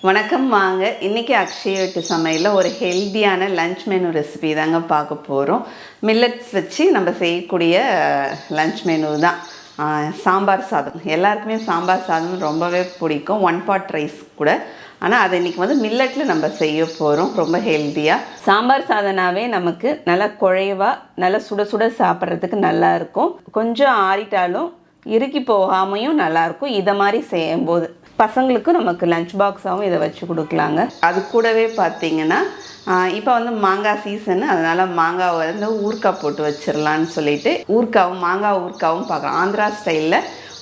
வணக்கம் வாங்க. இன்றைக்கி அக்ஷய வீட்டு சமையலில் ஒரு ஹெல்த்தியான லன்ச் மெனு ரெசிபி தாங்க பார்க்க போகிறோம். மில்லட்ஸ் வச்சு நம்ம செய்யக்கூடிய லன்ச் மெனு தான். சாம்பார் சாதம். எல்லாருக்குமே சாம்பார் சாதம் ரொம்பவே பிடிக்கும், 1 pot ரைஸ் கூட. ஆனால் அதை இன்றைக்கி வந்து மில்லட்டில் நம்ம செய்ய போகிறோம், ரொம்ப ஹெல்த்தியாக. சாம்பார் சாதனாவே நமக்கு நல்லா குழைவாக நல்லா சுட சுட சாப்பிட்றதுக்கு நல்லாயிருக்கும். கொஞ்சம் ஆறிட்டாலும் இறுக்கி போகாமையும் நல்லாயிருக்கும். இதை மாதிரி செய்யும்போது பசங்களுக்கு நமக்கு லஞ்ச் பாக்ஸாகவும் இதை வச்சு கொடுக்கலாங்க. அது கூடவே பார்த்திங்கன்னா இப்போ வந்து மாங்காய் சீசனு, அதனால் மாங்காவை வந்து ஊறுக்காய் போட்டு வச்சிடலான்னு சொல்லிட்டு மாங்காய் ஊறுக்காவும் பார்க்கலாம். ஆந்திரா ஸ்டைலில்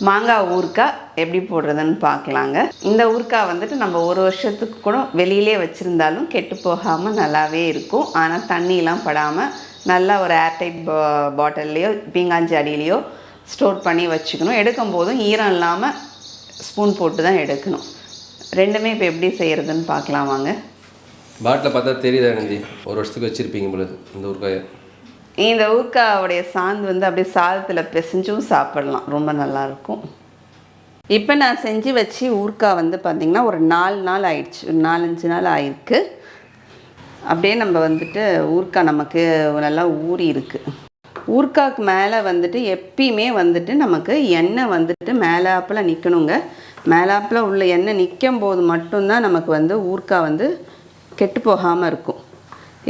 மாங்காய் ஊறுக்காய் எப்படி போடுறதுன்னு பார்க்கலாங்க. இந்த ஊறுக்காய் வந்துட்டு நம்ம ஒரு வருஷத்துக்கு கூட வெளியிலே வச்சுருந்தாலும் கெட்டு போகாமல் நல்லாவே இருக்கும். ஆனால் தண்ணியெலாம் படாமல் நல்லா ஒரு ஏர்டைட் பாட்டில்லையோ பீங்காஞ்சி அடியிலையோ ஸ்டோர் பண்ணி வச்சுக்கணும். எடுக்கும் போதும் ஈரம் இல்லாமல் ஸ்பூன் போட்டு தான் எடுக்கணும். ரெண்டுமே இப்போ எப்படி செய்கிறதுன்னு பார்க்கலாம் வாங்க. பாட்டில் பார்த்தா தெரியுதா எனக்கு, ஒரு வருஷத்துக்கு வச்சுருப்பீங்க பொழுது இந்த ஊறுக்காயை. இந்த ஊறுக்காவுடைய சாந்து வந்து அப்படியே சாதத்தில் பிசைஞ்சும் சாப்பிடலாம், ரொம்ப நல்லாயிருக்கும். இப்போ நான் செஞ்சு வச்சு ஊறுக்காய் வந்து பார்த்திங்கன்னா ஒரு 4 நாள் ஆயிடுச்சு, 4-5 நாள் ஆயிருக்கு. அப்படியே நம்ம வந்துட்டு ஊறுக்காய் நமக்கு நல்லா ஊறி இருக்குது. ஊறுக்காய்க்கு மேலே வந்துட்டு எப்பயுமே வந்துட்டு நமக்கு எண்ணெய் வந்துட்டு மேலாப்பில் நிற்கணுங்க. மேலாப்பில் உள்ள எண்ணெய் நிற்கும் போது மட்டும்தான் நமக்கு வந்து ஊறுக்காய் வந்து கெட்டு போகாமல் இருக்கும்.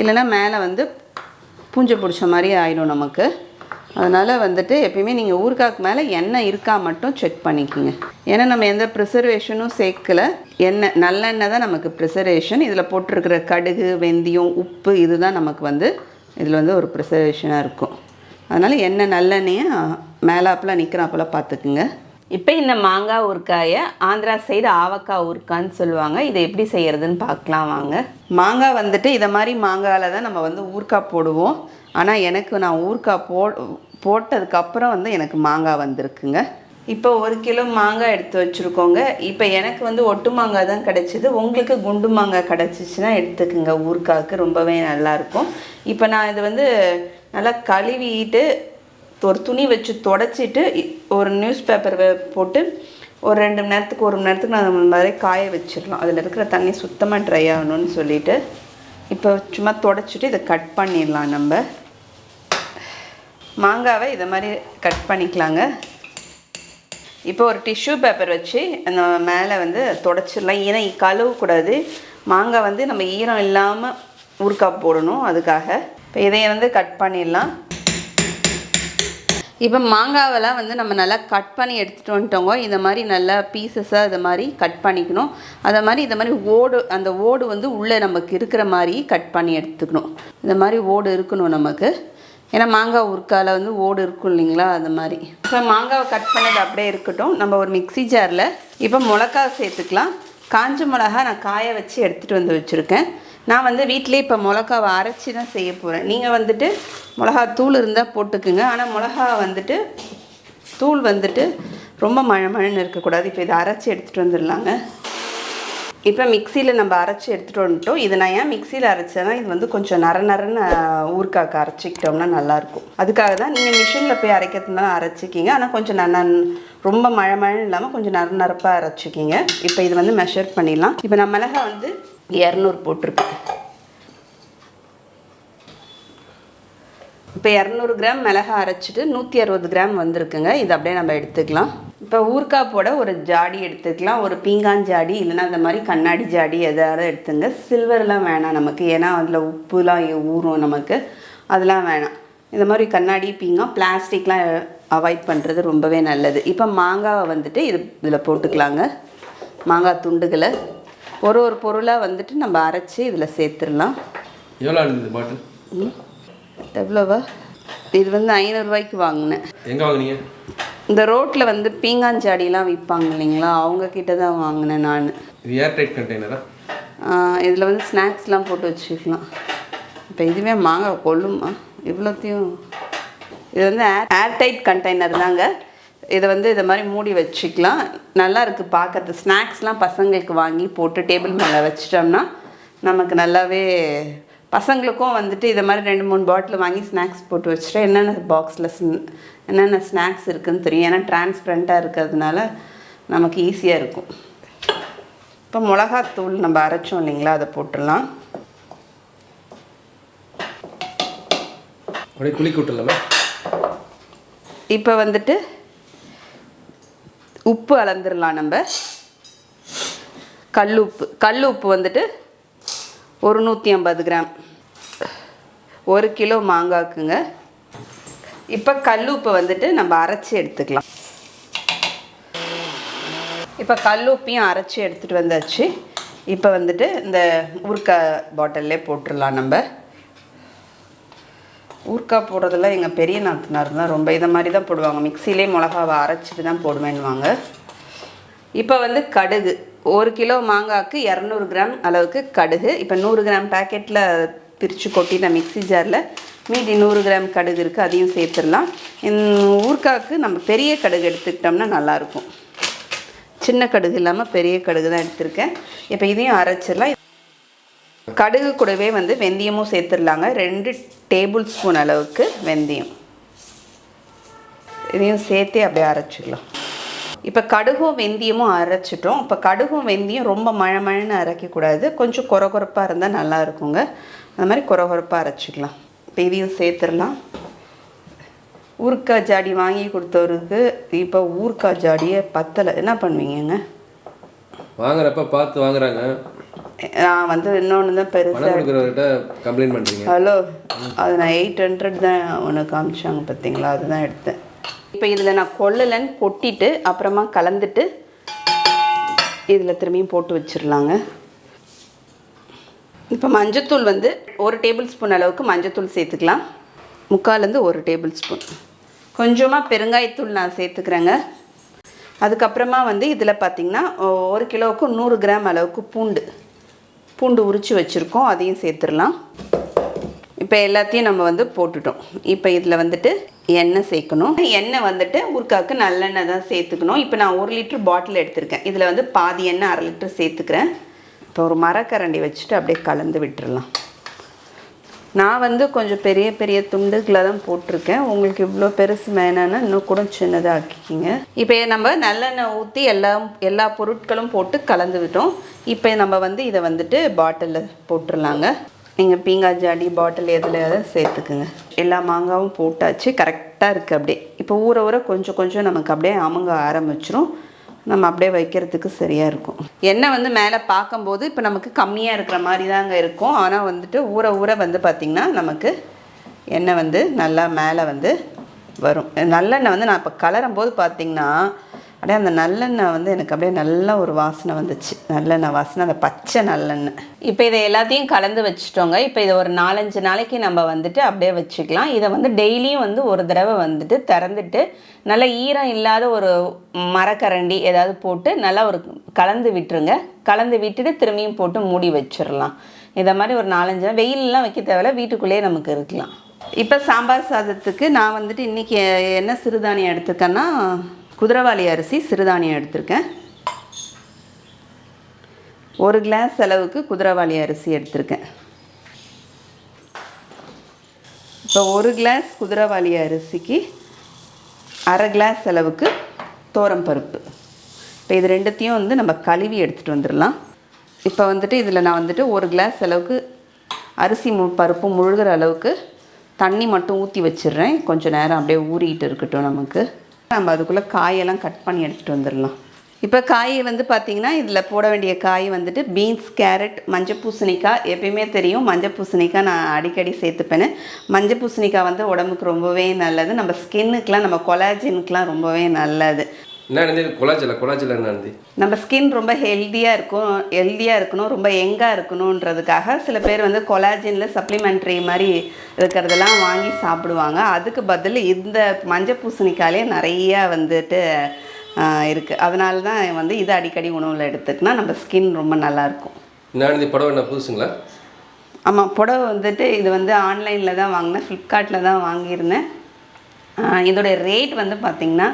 இல்லைன்னா மேலே வந்து பூஞ்சை பிடிச்ச மாதிரி ஆகிடும் நமக்கு. அதனால் வந்துட்டு எப்பயுமே நீங்கள் ஊறுக்காய்க்கு மேலே எண்ணெய் இருக்கா மட்டும் செக் பண்ணிக்கோங்க. ஏன்னா நம்ம எந்த ப்ரிசர்வேஷனும் சேர்க்கலை, எண்ணெய் நல்லெண்ணெய் தான் நமக்கு ப்ரிசர்வேஷன். இதில் போட்டிருக்கிற கடுகு, வெந்தயம், உப்பு இதுதான் நமக்கு வந்து இதில் வந்து ஒரு ப்ரிசர்வேஷனாக இருக்கும். அதனால் எண்ணெய் நல்லெண்ணெயை மேலாப்பில் நிற்கிறாப்பில் பார்த்துக்குங்க. இப்போ இந்த மாங்காய் ஊறுக்காயை ஆந்திரா சைடு ஆவக்காய் ஊறுக்கான்னு சொல்லுவாங்க. இதை எப்படி செய்கிறதுன்னு பார்க்கலாம் வாங்க. மாங்காய் வந்துட்டு இதை மாதிரி மாங்காயில் தான் நம்ம வந்து ஊறுக்காய் போடுவோம். ஆனால் நான் ஊறுக்காய் போட்டதுக்கப்புறம் வந்து எனக்கு மாங்காய் வந்திருக்குங்க. இப்போ 1 கிலோ மாங்காய் எடுத்து வச்சுருக்கோங்க. இப்போ எனக்கு வந்து ஒட்டு மாங்காய் தான் கிடச்சிது. உங்களுக்கு குண்டு மாங்காய் கிடச்சிச்சின்னா எடுத்துக்குங்க, ஊறுக்காய்க்கு ரொம்பவே நல்லாயிருக்கும். இப்போ நான் இது வந்து நல்லா கழுவிட்டு ஒரு துணி வச்சு தொடச்சிட்டு ஒரு நியூஸ் பேப்பர் போட்டு ஒரு 2 மணி நேரத்துக்கு 1 மணி நேரத்துக்கு நான் இந்த மாதிரி காய வச்சிடலாம். அதில் இருக்கிற தண்ணி சுத்தமாக ட்ரை ஆகணும்னு சொல்லிவிட்டு இப்போ சும்மா தொடச்சிட்டு இதை கட் பண்ணிடலாம். நம்ம மாங்காவை இதை மாதிரி கட் பண்ணிக்கலாங்க. இப்போ ஒரு டிஷ்யூ பேப்பர் வச்சு அந்த மேலே வந்து தொடச்சிடலாம். ஏன்னா கழுவக்கூடாது, மாங்காய் வந்து நம்ம ஈரம் இல்லாமல் ஊறுக்காய் போடணும், அதுக்காக. இப்போ இதை வந்து கட் பண்ணிடலாம். இப்போ மாங்காவெல்லாம் வந்து நம்ம நல்லா கட் பண்ணி எடுத்துகிட்டு வந்துட்டோங்க. இந்த மாதிரி நல்லா பீசஸாக இதை மாதிரி கட் பண்ணிக்கணும். அதை மாதிரி இந்த மாதிரி அந்த ஓடு வந்து உள்ளே நமக்கு இருக்கிற மாதிரி கட் பண்ணி எடுத்துக்கணும். இந்த மாதிரி ஓடு இருக்கணும் நமக்கு. ஏன்னா மாங்காய் ஊறுக்காயில் வந்து ஓடு இருக்கும் இல்லைங்களா, அந்த மாதிரி. இப்போ மாங்காவை கட் பண்ணது அப்படியே இருக்கட்டும். நம்ம ஒரு மிக்ஸி ஜாரில் இப்போ மிளகா சேர்த்துக்கலாம். காஞ்ச மிளகா நான் காய வச்சு எடுத்துகிட்டு வந்து வச்சுருக்கேன். நான் வந்து வீட்டிலே இப்போ மிளகாவை அரைச்சி தான் செய்ய போகிறேன். நீங்கள் வந்துட்டு மிளகா தூள் இருந்தால் போட்டுக்குங்க. ஆனால் மிளகா வந்துட்டு தூள் வந்துட்டு ரொம்ப மழன்னு இருக்கக்கூடாது. இப்போ இதை அரைச்சி எடுத்துகிட்டு வந்துடலாங்க. இப்போ மிக்சியில் நம்ம அரைச்சி எடுத்துகிட்டு வந்துட்டோம். இது நான் ஏன் மிக்சியில் அரைச்சேன்னா இது வந்து கொஞ்சம் நரன்னு ஊறுக்காய்க்கு அரைச்சிக்கிட்டோம்னா நல்லாயிருக்கும். அதுக்காக தான். நீங்கள் மிஷினில் போய் அரைக்கிறதுனால அரைச்சிக்கிங்க. ஆனால் கொஞ்சம் ரொம்ப மழன்னு இல்லாமல் கொஞ்சம் நரப்பாக அரைச்சிக்கிங்க. இப்போ இது வந்து மெஷர் பண்ணிடலாம். இப்போ நான் மிளகாய் வந்து 200 போட்டிருக்கேன். இப்போ 200 கிராம் மிளகாய் அரைச்சிட்டு 160 கிராம் வந்திருக்குங்க. இது அப்படியே நம்ம எடுத்துக்கலாம். இப்போ ஊறுக்காய் போட ஒரு ஜாடி எடுத்துக்கலாம். ஒரு பீங்கான் ஜாடி இல்லைன்னா அந்த மாதிரி கண்ணாடி ஜாடி எதாவது எடுத்துங்க. சில்வர்லாம் வேணாம் நமக்கு, ஏன்னா அதில் உப்புலாம் ஊறும் நமக்கு, அதெல்லாம் வேணாம். இந்த மாதிரி கண்ணாடி, பீங்கான், பிளாஸ்டிக்லாம் அவாய்ட் பண்ணுறது ரொம்பவே நல்லது. இப்போ மாங்காவை வந்துட்டு இதில் போட்டுக்கலாங்க. மாங்காய் துண்டுகளை ஒரு பொருளாக வந்துட்டு நம்ம அரைச்சி இதில் சேர்த்துடலாம். எவ்வளோவா? இது வந்து 500 ரூபாய்க்கு வாங்கினேன். எங்கே வாங்கினீங்க? இந்த ரோட்டில் வந்து பீங்காஞ்சாடிலாம் விற்பாங்க இல்லைங்களா, அவங்கக்கிட்ட தான் வாங்கினேன் நான். இது ஏர்டைட் கண்டெய்னரா? இதில் வந்து ஸ்நாக்ஸ்லாம் போட்டு வச்சுக்கலாம். இப்போ இதுவே மாங்காய் கொள்ளுமா இவ்வளோத்தையும்? இது வந்து ஏர்டைட் கண்டெய்னர் தாங்க. இதை வந்து இதை மாதிரி மூடி வச்சுக்கலாம். நல்லா இருக்குது பார்க்கறது. ஸ்நாக்ஸ்லாம் பசங்களுக்கு வாங்கி போட்டு டேபிள் மேலே வச்சிட்டோம்னா நமக்கு நல்லாவே, பசங்களுக்கும் வந்துட்டு இதை மாதிரி 2-3 பாட்டில் வாங்கி ஸ்நாக்ஸ் போட்டு வச்சுட்டா என்னென்ன பாக்ஸில் என்னென்ன ஸ்நாக்ஸ் இருக்குதுன்னு தெரியும். ஏன்னா டிரான்ஸ்பரண்ட்டாக இருக்கிறதுனால நமக்கு ஈஸியாக இருக்கும். இப்போ மிளகாத்தூள் நம்ம அரைச்சோம் இல்லைங்களா, அதை போட்டுடலாம். அப்படியே குளிக்க விட்டுலாமே. இப்போ வந்துட்டு உப்பு அளந்துடலாம். நம்ம கல் உப்பு வந்துட்டு ஒரு 150 கிராம், 1 கிலோ மாங்காய்க்குங்க. இப்போ கல் உப்பு வந்துட்டு நம்ம அரைச்சி எடுத்துக்கலாம். இப்போ கல் உப்பையும் அரைச்சி எடுத்துகிட்டு வந்தாச்சு. இப்போ வந்துட்டு இந்த ஊறுகாய் பாட்டிலே போட்டுடலாம். நம்ம ஊறுகாய் போடுறதெல்லாம் எங்கள் பெரிய நாத்தனார் தான் ரொம்ப இதை மாதிரி தான் போடுவாங்க. மிக்சிலே மிளகாவை அரைச்சிட்டு தான் போடுவேன்னுவாங்க. இப்போ வந்து கடுகு 1 கிலோ மாங்காய்க்கு 200 கிராம் அளவுக்கு கடுகு. இப்போ 100 கிராம் பேக்கெட்டில் பிரித்து கொட்டி நான் மிக்ஸி ஜாரில் மீதி 100 கிராம் கடுகு இருக்குது, அதையும் சேர்த்துடலாம். ஊறுகாய்க்கு நம்ம பெரிய கடுகு எடுத்துக்கிட்டோம்னா நல்லாயிருக்கும். சின்ன கடுகு இல்லாமல் பெரிய கடுகு தான் எடுத்திருக்கேன். இப்போ இதையும் அரைச்சிடலாம். கடுகு கூடவே வந்து வெந்தயமும் சேர்த்துடலாங்க. 2 டேபிள் ஸ்பூன் அளவுக்கு வெந்தயம், இதையும் சேர்த்து அப்படியே அரைச்சிக்கலாம். இப்போ கடுகும் வெந்தயமும் அரைச்சிட்டோம். இப்போ கடுகும் வெந்தயம் ரொம்ப மழன்னு அரைக்கக்கூடாது, கொஞ்சம் கொரகொரப்பாக இருந்தால் நல்லா இருக்குங்க. அது மாதிரி கொரகொரப்பாக அரைச்சிக்கலாம். இப்போ இதையும் சேர்த்துடலாம். ஊறுகாய் ஜாடி வாங்கி கொடுத்தவருக்கு இப்போ ஊறுகாய் ஜாடியே பத்தலை, என்ன பண்ணுவீங்கங்க? வாங்குறப்ப பார்த்து வாங்குறாங்க. நான் வந்து இன்னொன்று தான் பெருசாக கம்ப்ளைண்ட் பண்ணுறீங்க. ஹலோ, அது நான் 800 தான் ஒன்று காமிச்சாங்க பார்த்தீங்களா, அதுதான் எடுத்தேன். இப்போ இதில் நான் கொள்ளலைன்னு கொட்டிட்டு அப்புறமா கலந்துட்டு இதில் திரும்பியும் போட்டு வச்சிடலாங்க. இப்போ மஞ்சத்தூள் வந்து 1 டேபிள் ஸ்பூன் அளவுக்கு மஞ்சத்தூள் சேர்த்துக்கலாம். 3/4 1 டேபிள் ஸ்பூன். கொஞ்சமாக பெருங்காயத்தூள் நான் சேர்த்துக்கிறேங்க. அதுக்கப்புறமா வந்து இதில் பார்த்திங்கன்னா 1 கிலோவுக்கு 100 கிராம் அளவுக்கு பூண்டு உரித்து வச்சுருக்கோம், அதையும் சேர்த்துடலாம். இப்போ எல்லாத்தையும் நம்ம வந்து போட்டுட்டோம். இப்போ இதில் வந்துட்டு எண்ணெய் சேர்க்கணும். எண்ணெய் வந்துட்டு ஊறுகாய்க்கு நல்லெண்ணெய் தான் சேர்த்துக்கணும். இப்போ நான் 1 லிட்டர் பாட்டில் எடுத்திருக்கேன். இதில் வந்து பாதி எண்ணெய் 1/2 லிட்டர் சேர்த்துக்கிறேன். இப்போ ஒரு மரக்கரண்டி வச்சுட்டு அப்படியே கலந்து விட்டுடலாம். நான் வந்து கொஞ்சம் பெரிய பெரிய துண்டுகளை தான் போட்டிருக்கேன். உங்களுக்கு இவ்வளோ பெருசு வேணான்னா இன்னும் கூட சின்னதாக ஆக்கிக்கிங்க. இப்போ நம்ம நல்லெண்ணெய் ஊற்றி எல்லா பொருட்களும் போட்டு கலந்து விட்டோம். இப்போ நம்ம வந்து இதை வந்துட்டு பாட்டிலில் போட்டுடலாங்க. நீங்கள் பீங்காய் ஜாடி பாட்டில் எதுலையாவது சேர்த்துக்குங்க. எல்லா மாங்காவும் போட்டாச்சு, கரெக்டாக இருக்குது. அப்படியே இப்போ ஊற கொஞ்சம் கொஞ்சம் நமக்கு அப்படியே அமுங்க ஆரம்பிச்சிரும். நம்ம அப்படியே வைக்கிறதுக்கு சரியாக இருக்கும். எண்ணெய் வந்து மேலே பார்க்கும்போது இப்போ நமக்கு கம்மியாக இருக்கிற மாதிரி தாங்க இருக்கும். ஆனால் வந்துட்டு ஊற வந்து பார்த்திங்கன்னா நமக்கு எண்ணெய் வந்து நல்லா மேலே வந்து வரும். நல்லெண்ணெய் வந்து நான் இப்போ கலரும் போது பார்த்திங்கன்னா அப்படியே அந்த நல்லெண்ணெய் வந்து எனக்கு அப்படியே நல்ல ஒரு வாசனை வந்துச்சு. நல்லெண்ணெய் வாசனை, அந்த பச்சை நல்லெண்ணெய். இப்போ இதை எல்லாத்தையும் கலந்து வச்சுட்டோங்க. இப்போ இதை ஒரு 4-5 நாளைக்கு நம்ம வந்துட்டு அப்படியே வச்சுக்கலாம். இதை வந்து டெய்லியும் வந்து ஒரு தடவை வந்துட்டு திறந்துட்டு நல்லா ஈரம் இல்லாத ஒரு மரக்கரண்டி ஏதாவது போட்டு நல்லா ஒரு கலந்து விட்டுருங்க. கலந்து விட்டுட்டு திரும்பியும் போட்டு மூடி வச்சிடலாம். இதை மாதிரி ஒரு 4-5 நாள் வெயிலெலாம் வைக்க தேவையில்ல, வீட்டுக்குள்ளேயே நமக்கு இருக்கலாம். இப்போ சாம்பார் சாதத்துக்கு நான் வந்துட்டு இன்றைக்கி என்ன சிறுதானியம் எடுத்துருக்கேன்னா குதிரைவாலி அரிசி சிறுதானியம் எடுத்திருக்கேன். 1 கிளாஸ் அளவுக்கு குதிரைவாலி அரிசி எடுத்திருக்கேன். இப்போ 1 கிளாஸ் குதிரைவாலி அரிசிக்கு 1/2 கிளாஸ் அளவுக்கு பருப்பு. இப்போ இது ரெண்டுத்தையும் வந்து நம்ம கழுவி எடுத்துகிட்டு வந்துடலாம். இப்போ வந்துட்டு இதில் நான் வந்துட்டு 1 கிளாஸ் அளவுக்கு அரிசி பருப்பு முழுகிற அளவுக்கு தண்ணி மட்டும் ஊற்றி வச்சிடுறேன். கொஞ்சம் நேரம் அப்படியே ஊறிக்கிட்டு இருக்கட்டும். நமக்கு நம்ம அதுக்குள்ளே காயெல்லாம் கட் பண்ணி எடுத்துகிட்டு வந்துடலாம். இப்போ காய் வந்து பார்த்திங்கன்னா இதில் போட வேண்டிய காய் வந்துட்டு பீன்ஸ், கேரட், மஞ்சள் பூசணிக்காய். எப்பயுமே தெரியும் மஞ்சள் பூசணிக்காய் நான் அடிக்கடி சேர்த்துப்பேன்னு. மஞ்சள் பூசணிக்காய் வந்து உடம்புக்கு ரொம்பவே நல்லது. நம்ம ஸ்கின்னுக்கெலாம், நம்ம கொலாஜனுக்கெலாம் ரொம்பவே நல்லது. நம்ம ஸ்கின் ரொம்ப ஹெல்த்தியாக இருக்கணும், ரொம்ப யங்காக இருக்கணுன்றதுக்காக சில பேர் வந்து கொலாஜனில் சப்ளிமெண்ட்ரி மாதிரி இருக்கிறதெல்லாம் வாங்கி சாப்பிடுவாங்க. அதுக்கு பதில் இந்த மஞ்சள் பூசணிக்காயிலே நிறையா வந்துட்டு இருக்குது. அதனால தான் வந்து இதை அடிக்கடி உணவில் எடுத்துக்கினா நம்ம ஸ்கின் ரொம்ப நல்லாயிருக்கும். புடவை புதுசுங்களா? ஆமாம், புடவை வந்துட்டு இது வந்து ஆன்லைனில் தான் வாங்கினேன், ஃப்ளிப்கார்ட்டில் தான் வாங்கியிருந்தேன். இதோடைய ரேட் வந்து பார்த்திங்கன்னா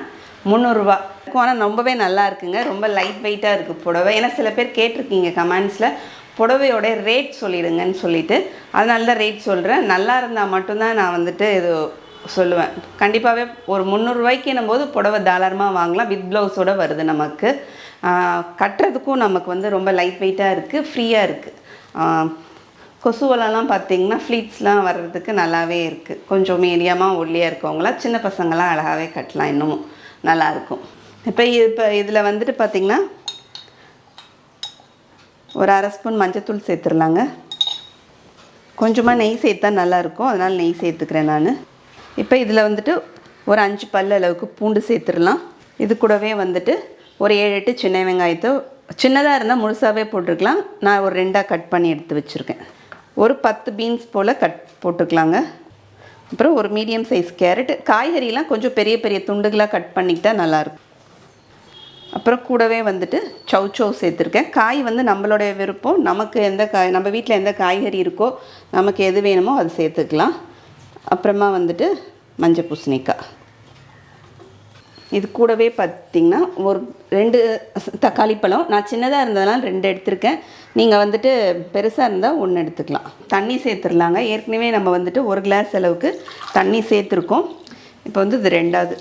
300 ரூபா. ஆனால் ரொம்பவே நல்லா இருக்குங்க. ரொம்ப லைட் வெயிட்டாக இருக்குது புடவை. ஏன்னா சில பேர் கேட்டிருக்கீங்க கமெண்ட்ஸில் புடவையோடைய ரேட் சொல்லிடுங்கன்னு சொல்லிவிட்டு, அதனால தான் ரேட் சொல்கிறேன். நல்லா இருந்தால் மட்டும்தான் நான் வந்துட்டு இது சொல்லுவேன். கண்டிப்பாகவே ஒரு 300 ரூபாய்க்குன்னும் போது புடவை தாராளமாக வாங்கலாம். வித் ப்ளவுஸோடு வருது நமக்கு. கட்டுறதுக்கும் நமக்கு வந்து ரொம்ப லைட் வெயிட்டாக இருக்குது, ஃப்ரீயாக இருக்குது. கொசுவலெல்லாம் பார்த்திங்கன்னா ஃப்ளீட்ஸ்லாம் வர்றதுக்கு நல்லாவே இருக்குது. கொஞ்சம் மீடியமாக ஒல்லியாக இருக்கவங்களாம் சின்ன பசங்களாம் அழகாகவே கட்டலாம், இன்னமும் நல்லாயிருக்கும். இப்போ இதில் வந்துட்டு பார்த்திங்கன்னா ஒரு 1/2 ஸ்பூன் மஞ்சத்தூள் சேர்த்துடலாங்க. கொஞ்சமாக நெய் சேர்த்தா நல்லாயிருக்கும், அதனால் நெய் சேர்த்துக்கிறேன் நான். இப்போ இதில் வந்துட்டு ஒரு 5 பல் அளவுக்கு பூண்டு சேர்த்துடலாம். இது கூடவே வந்துட்டு ஒரு 7-8 சின்ன வெங்காயத்தை சின்னதாக இருந்தால் முழுசாகவே போட்டுருக்கலாம். நான் ஒரு 2ஆக கட் பண்ணி எடுத்து வச்சுருக்கேன். ஒரு 10 பீன்ஸ் போல் போட்டுக்கலாங்க. அப்புறம் ஒரு மீடியம் சைஸ் கேரட். காய்கறிலாம் கொஞ்சம் பெரிய பெரிய துண்டுகளாக கட் பண்ணிக்கிட்டால் நல்லாயிருக்கும். அப்புறம் கூடவே வந்துட்டு சௌ சேர்த்துருக்கேன். காய் வந்து நம்மளுடைய விருப்பம். நமக்கு எந்த காய், நம்ம வீட்டில் எந்த காய்கறி இருக்கோ நமக்கு எது வேணுமோ அது சேர்த்துக்கலாம். அப்புறமா வந்துட்டு மஞ்சள் பூசணிக்காய். இது கூடவே பார்த்திங்கன்னா ஒரு 2 தக்காளி பழம். நான் சின்னதாக இருந்ததுனால 2 எடுத்திருக்கேன். நீங்கள் வந்துட்டு பெருசாக இருந்தால் 1 எடுத்துக்கலாம். தண்ணி சேர்த்துடலாங்க. ஏற்கனவே நம்ம வந்துட்டு 1 கிளாஸ் அளவுக்கு தண்ணி சேர்த்துருக்கோம். இப்போ வந்து இது 2வது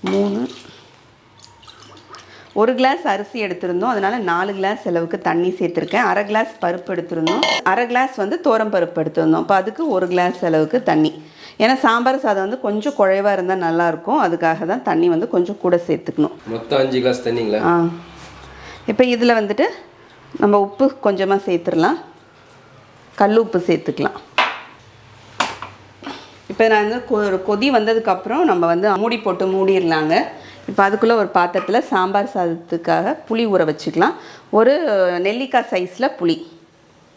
3 1 கிளாஸ் அரிசி எடுத்திருந்தோம், அதனால் 4 கிளாஸ் அளவுக்கு தண்ணி சேர்த்துருக்கேன். 1/2 கிளாஸ் பருப்பு எடுத்திருந்தோம், 1/2 கிளாஸ் வந்து தோரம் பருப்பு எடுத்திருந்தோம். இப்போ அதுக்கு 1 கிளாஸ் அளவுக்கு தண்ணி. ஏன்னா சாம்பார் சாதம் வந்து கொஞ்சம் குழைவாக இருந்தால் நல்லாயிருக்கும், அதுக்காக தான் தண்ணி வந்து கொஞ்சம் கூட சேர்த்துக்கணும். மொத்தம் 5 கிளாஸ் தண்ணிங்களா? இப்போ இதில் வந்துட்டு நம்ம உப்பு கொஞ்சமாக சேர்த்துடலாம். கல் உப்பு சேர்த்துக்கலாம். இப்போ நான் வந்து ஒரு கொதி வந்ததுக்கப்புறம் நம்ம வந்து மூடி போட்டு மூடிடலாங்க. இப்போ அதுக்குள்ளே ஒரு பாத்திரத்தில் சாம்பார் சாதத்துக்காக புளி ஊற வச்சுக்கலாம். ஒரு நெல்லிக்காய் சைஸில் புளி.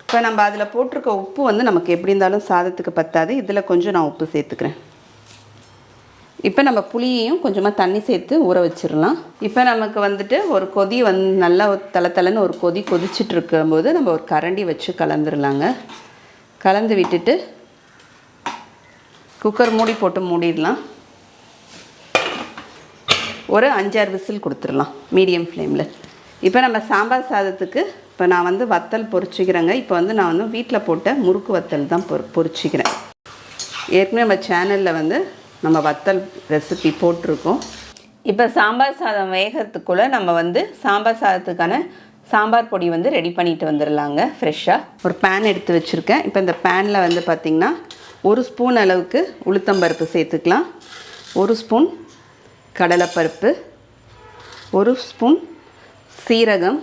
இப்போ நம்ம அதில் போட்டிருக்க உப்பு வந்து நமக்கு எப்படி இருந்தாலும் சாதத்துக்கு பத்தாது. இதில் கொஞ்சம் நான் உப்பு சேர்த்துக்கிறேன். இப்போ நம்ம புளியையும் கொஞ்சமாக தண்ணி சேர்த்து ஊற வச்சிடலாம். இப்போ நமக்கு வந்துட்டு ஒரு கொதி நல்லா தளன்னு ஒரு கொதி கொதிச்சுட்டு இருக்கும்போது நம்ம ஒரு கரண்டி வச்சு கலந்துடலாங்க. கலந்து விட்டுட்டு குக்கர் மூடி போட்டு மூடிடலாம். ஒரு 5-6 விசில் கொடுத்துடலாம் மீடியம் ஃப்ளேமில். இப்போ நம்ம சாம்பார் சாதத்துக்கு இப்போ நான் வந்து வத்தல் பொரிச்சிக்கிறேங்க. இப்போ வந்து நான் வந்து வீட்டில் போட்ட முறுக்கு வத்தல் தான் பொரிச்சிக்கிறேன். ஏற்கனவே நம்ம சேனலில் வந்து நம்ம வத்தல் ரெசிபி போட்டிருக்கோம். இப்போ சாம்பார் சாதம் வேகிறதுக்குள்ளே நம்ம வந்து சாம்பார் சாதத்துக்கான சாம்பார் பொடி வந்து ரெடி பண்ணிட்டு வந்துடலாங்க. ஃப்ரெஷ்ஷாக ஒரு பேன் எடுத்து வச்சுருக்கேன். இப்போ இந்த பேனில் வந்து பார்த்திங்கன்னா 1 ஸ்பூன் அளவுக்கு உளுத்தம்பருப்பு சேர்த்துக்கலாம், 1 ஸ்பூன் கடலைப்பருப்பு, 1 ஸ்பூன் சீரகம்,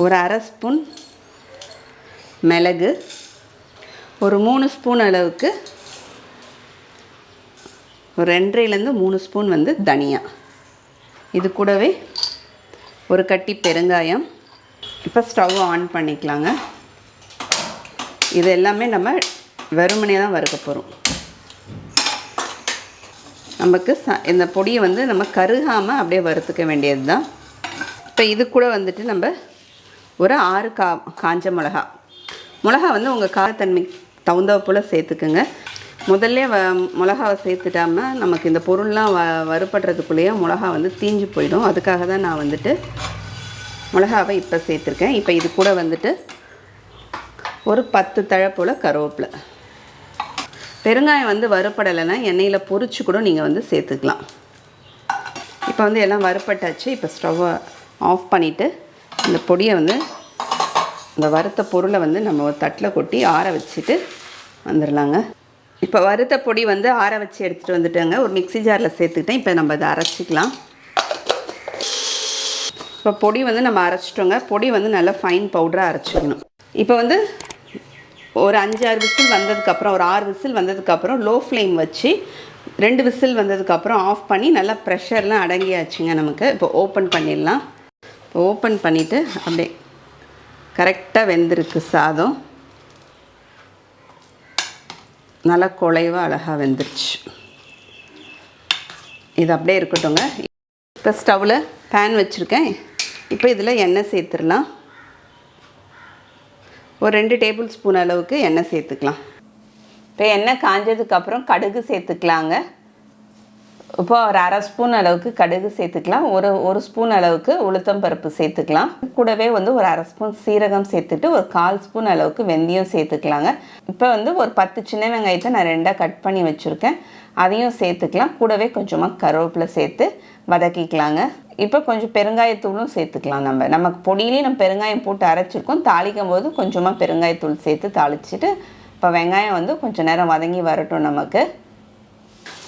ஒரு 1/2 ஸ்பூன் மிளகு, ஒரு 3 ஸ்பூன் அளவுக்கு, ஒரு 2.5லேருந்து 3 ஸ்பூன் வந்து தனியா. இது கூடவே ஒரு கட்டி பெருங்காயம். இப்போ ஸ்டவ் ஆன் பண்ணிக்கலாங்க. இது எல்லாமே நம்ம வெறுமனே தான் வறுக்க போகிறோம். நமக்கு இந்த பொடியை வந்து நம்ம கருகாமல் அப்படியே வறுத்துக்க வேண்டியது தான். இப்போ இது கூட வந்துட்டு நம்ம ஒரு 6 காஞ்ச மிளகா வந்து உங்கள் காரத்தன்மைக்கு தகுந்த போல் சேர்த்துக்குங்க. முதல்ல மிளகாவை சேர்த்துட்டாமல் நமக்கு இந்த பொருள்லாம் வறுபடுறதுக்குள்ளேயே மிளகா வந்து தீஞ்சு போயிடும். அதுக்காக தான் நான் வந்துட்டு மிளகாவை இப்போ சேர்த்துருக்கேன். இப்போ இது கூட வந்துட்டு ஒரு 10 தழை போல் கருவேப்பிலை. பெருங்காயம் வந்து வறுப்படலைன்னா எண்ணெயில் பொரிச்சு கூட நீங்கள் வந்து சேர்த்துக்கலாம். இப்போ வந்து எல்லாம் வறுப்பட்டாச்சு. இப்போ ஸ்டவ்வை ஆஃப் பண்ணிவிட்டு இந்த பொடியை வந்து இந்த வறுத்த பொருளை வந்து நம்ம ஒரு தட்டில் கொட்டி ஆற வச்சுட்டு வந்துடலாங்க. இப்போ வறுத்த பொடி வந்து ஆற வச்சு எடுத்துகிட்டு வந்துட்டேங்க. ஒரு மிக்ஸி ஜாரில் சேர்த்துக்கிட்டேன். இப்போ நம்ம இதை அரைச்சிக்கலாம். இப்போ பொடி வந்து நம்ம அரைச்சிட்டோங்க. பொடி வந்து நல்லா ஃபைன் பவுடராக அரைச்சிக்கணும். இப்போ வந்து ஒரு 5-6 விசில் வந்ததுக்கப்புறம், ஒரு 6 விசில் வந்ததுக்கப்புறம் லோ ஃப்ளேம் வச்சு 2 விசில் வந்ததுக்கப்புறம் ஆஃப் பண்ணி நல்லா ப்ரெஷர்லாம் அடங்கியாச்சுங்க நமக்கு. இப்போ ஓப்பன் பண்ணிடலாம். இப்போ ஓப்பன் பண்ணிவிட்டு அப்படியே கரெக்டாக வெந்திருக்கு சாதம். நல்லா குழைவாக அழகாக வெந்துருச்சு. இது அப்படியே இருக்கட்டுங்க. இப்போ ஸ்டவ்வில் பேன் வச்சுருக்கேன். இப்போ இதில் எண்ணெய் சேர்த்துடலாம். ஒரு 2 டேபிள் ஸ்பூன் அளவுக்கு எண்ணெய் சேர்த்துக்கலாம். இப்போ எண்ணெய் காஞ்சதுக்கப்புறம் கடுகு சேர்த்துக்கலாங்க. இப்போ ஒரு 1/2 ஸ்பூன் அளவுக்கு கடுகு சேர்த்துக்கலாம், ஒரு ஸ்பூன் அளவுக்கு உளுத்தம் பருப்பு சேர்த்துக்கலாம். கூடவே வந்து ஒரு 1/2 ஸ்பூன் சீரகம் சேர்த்துட்டு ஒரு 1/4 ஸ்பூன் அளவுக்கு வெந்தயம் சேர்த்துக்கலாங்க. இப்போ வந்து ஒரு 10 சின்ன வெங்காயத்தை நான் 2ஆக கட் பண்ணி வச்சுருக்கேன், அதையும் சேர்த்துக்கலாம். கூடவே கொஞ்சமாக கருவேப்பிலை சேர்த்து வதக்கிக்கலாங்க. இப்போ கொஞ்சம் பெருங்காயத்தூளும் சேர்த்துக்கலாம். நமக்கு பொடியிலேயே நம்ம பெருங்காயம் போட்டு அரைச்சிருக்கோம், தாளிக்கும் போது கொஞ்சமாக பெருங்காயத்தூள் சேர்த்து தாளிச்சிட்டு இப்போ வெங்காயம் வந்து கொஞ்சம் நேரம் வதங்கி வரட்டும் நமக்கு.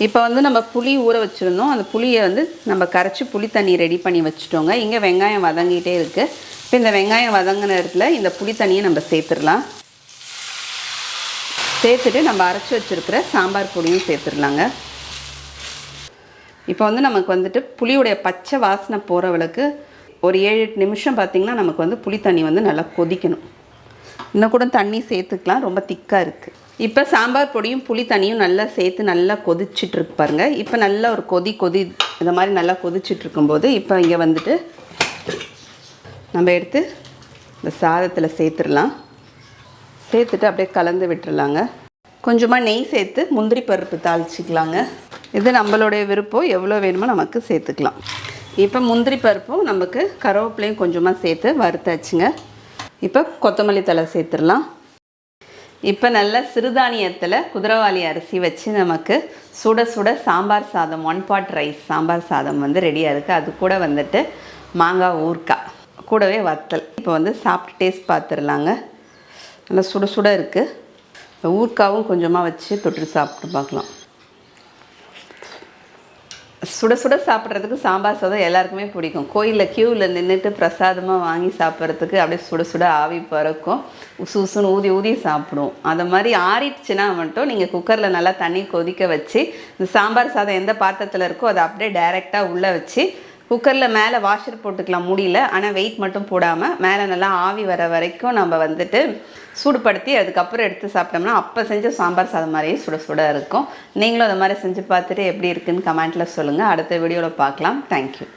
இப்போ வந்து நம்ம புளி ஊற வச்சுருந்தோம், அந்த புளியை வந்து நம்ம கரைச்சி புளி தண்ணி ரெடி பண்ணி வச்சுட்டோங்க. இங்கே வெங்காயம் வதங்கிட்டே இருக்குது. இப்போ இந்த வெங்காயம் வதங்கின இடத்துல இந்த புளி தண்ணியை நம்ம சேர்த்துடலாம். சேர்த்துட்டு நம்ம அரைச்சி வச்சுருக்கிற சாம்பார் பொடியும் சேர்த்துடலாங்க. இப்போ வந்து நமக்கு வந்துட்டு புளியுடைய பச்சை வாசனை போகிறவளுக்கு ஒரு 7-8 நிமிஷம் பார்த்திங்கன்னா நமக்கு வந்து புளி தண்ணி வந்து நல்லா கொதிக்கணும். இன்னும் கூட தண்ணி சேர்த்துக்கலாம், ரொம்ப திக்காக இருக்குது. இப்போ சாம்பார் பொடியும் புளி தண்ணியும் நல்லா சேர்த்து நல்லா கொதிச்சிட்ருக்கு பாருங்கள். இப்போ நல்லா ஒரு கொதி இந்த மாதிரி நல்லா கொதிச்சிட்ருக்கும்போது இப்போ இங்கே வந்துட்டு நம்ம எடுத்து இந்த சாதத்தில் சேர்த்துடலாம். சேர்த்துட்டு அப்படியே கலந்து விட்டுறலாங்க. கொஞ்சமாக நெய் சேர்த்து முந்திரி பருப்பு தாளிச்சிக்கலாங்க. இது நம்மளுடைய விருப்பம், எவ்வளோ வேணுமோ நமக்கு சேர்த்துக்கலாம். இப்போ முந்திரி பருப்பும் நமக்கு கருவேப்பிலையும் கொஞ்சமாக சேர்த்து வறுத்தாச்சுங்க. இப்போ கொத்தமல்லி தழை சேர்த்துடலாம். இப்போ நல்ல சிறுதானியத்தில் குதிரைவாலி அரிசி வச்சு நமக்கு சுட சுட சாம்பார் சாதம் 1 பாட் ரைஸ் சாம்பார் சாதம் வந்து ரெடியாக இருக்குது. அது கூட வந்துட்டு மாங்காய் ஊறுகாய் கூடவே வத்தல். இப்போ வந்து சாப்பிட்டு டேஸ்ட் பார்த்துடலாங்க. நல்லா சுட சுட இருக்குது. இப்போ ஊறுகாவும் கொஞ்சமாக வச்சு தொட்டு சாப்பிட்டு பார்க்கலாம். சுட சுட சாப்பிட்றதுக்கு சாம்பார் சாதம் எல்லாருக்குமே பிடிக்கும். கோயிலில் க்யூவில் நின்றுட்டு பிரசாதமாக வாங்கி சாப்பிட்றதுக்கு அப்படியே சுட சுட ஆவி பறக்கும், உசுன்னு ஊதி சாப்பிடுவோம். அது மாதிரி ஆறிடுச்சுன்னா மட்டும் நீங்கள் குக்கரில் நல்லா தண்ணி கொதிக்க வச்சு இந்த சாம்பார் சாதம் எந்த பாத்திரத்தில் இருக்கோ அதை அப்படியே டைரெக்டாக உள்ளே வச்சு குக்கரில் மேலே வாஷர் போட்டுக்கலாம் முடியல, ஆனால் வெயிட் மட்டும் போடாமல் மேலே நல்லா ஆவி வர வரைக்கும் நம்ம வந்துட்டு சூடுபடுத்தி அதுக்கப்புறம் எடுத்து சாப்பிட்டோம்னா அப்போ செஞ்ச சாம்பார் சாதம் மாதிரியே சுட சுட இருக்கும். நீங்களும் அதை மாதிரி செஞ்சு பார்த்துட்டு எப்படி இருக்குன்னு கமெண்ட்டில் சொல்லுங்கள். அடுத்த வீடியோவில் பார்க்கலாம். தேங்க்யூ.